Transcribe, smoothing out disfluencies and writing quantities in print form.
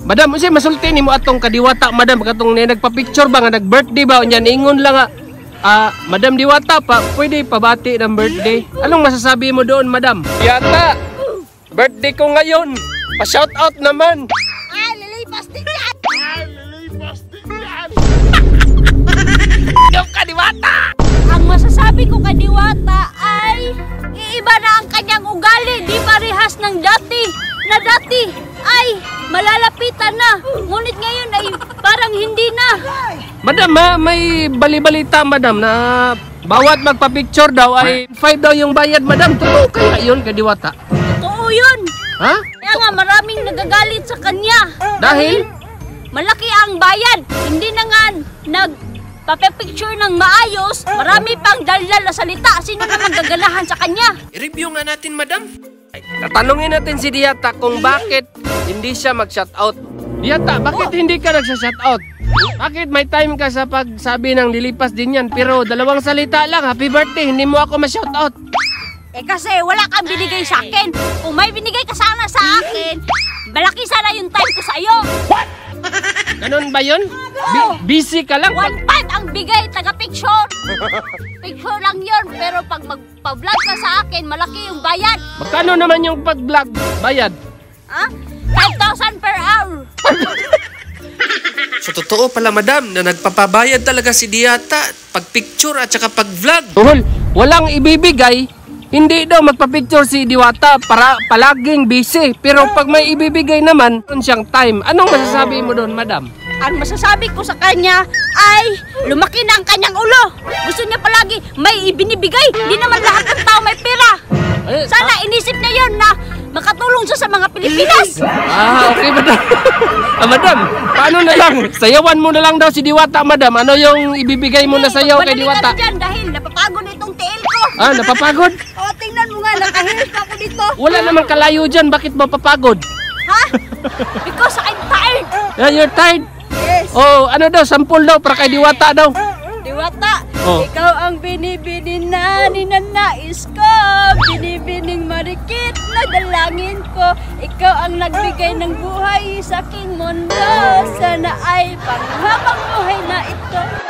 Madam, unsay masulti nimo atong kadiwata, madam, katong nagpa-picture ba nga nag-birthday ba unya ingon lang nga. Madam Diwata pa, pwede pabati ng birthday. Anong masasabi mo doon, madam? Yata, birthday ko ngayon. Pa-shout out naman. Ay, lilipas din yan. Yung kadiwata. Ang masasabi ko kay Diwata ay iiba na ang kanyang ugali. Di parehas ng dati. Na dati ay malalapitan na. Ngunit ngayon ay parang hindi na. Madam, may bali-balita, madam, na bawat magpa-picture daw ay 5 daw yung bayad, madam. Totoo kaya yun, kadiwata? Totoo yun. Ha? Kaya nga maraming nagagalit sa kanya. Dahil? Malaki ang bayad. Hindi na nga nagpapicture ng maayos. Marami pang dalal na salita. Sino naman gaganahan sa kanya? I-review nga natin, madam. Ay, natanungin natin si Diata kung bakit hindi siya mag-shoutout. Diata, bakit hindi ka nag-shoutout? Bakit may time ka sa pagsabi ng lilipas din yan, pero 2 salita lang, happy birthday, hindi mo ako ma-shoutout? Eh kasi wala kang binigay sa akin. Kung may binigay ka sana sa akin, malaki sana yung time ko sa iyo. Ganun ba yun? Busy ka lang? 1.5 ang bigay, taga-picture. Picture lang yun, pero pag magpa-vlog ka sa akin, malaki yung bayad. Magkano naman yung pag-vlog bayad? Ha? 5,000 per hour. So totoo pala, madam, na nagpapabayad talaga si Diata pag-picture at saka pag-vlog. Tuhol, walang ibibigay, hindi daw magpa-picture si Diwata para palaging busy. Pero pag may ibibigay naman, doon siyang time. Anong masasabi mo doon, madam? Ang masasabi ko sa kanya ay lumaki na ang kanyang ulo. Gusto niya palagi may ibinibigay. Hindi naman lahat ng tao may pera. Sana inisip niya yun na makatulong siya sa mga Pilipinas. Okay, madam. Madam, paano na lang? Sayawan mo na lang daw si Diwata, madam. Ano yung ibibigay mo na sayaw kay Diwata? Dyan, dahil napapagod na itong tiil ko. Napapagod? O, tingnan mo nga, nakahilis ako dito. Wala namang kalayo dyan. Bakit mapapagod? Ha? Because I'm tired. You're tired? Yes. Oh, ano daw? Sampul daw para kay Diwata daw. Diwata, Oh. ikaw ang binibini na ninanais ko. Binibining marikit na dalangin ko. Ikaw ang nagbigay ng buhay sa aking mundo. Sana ay panghabang buhay na ito.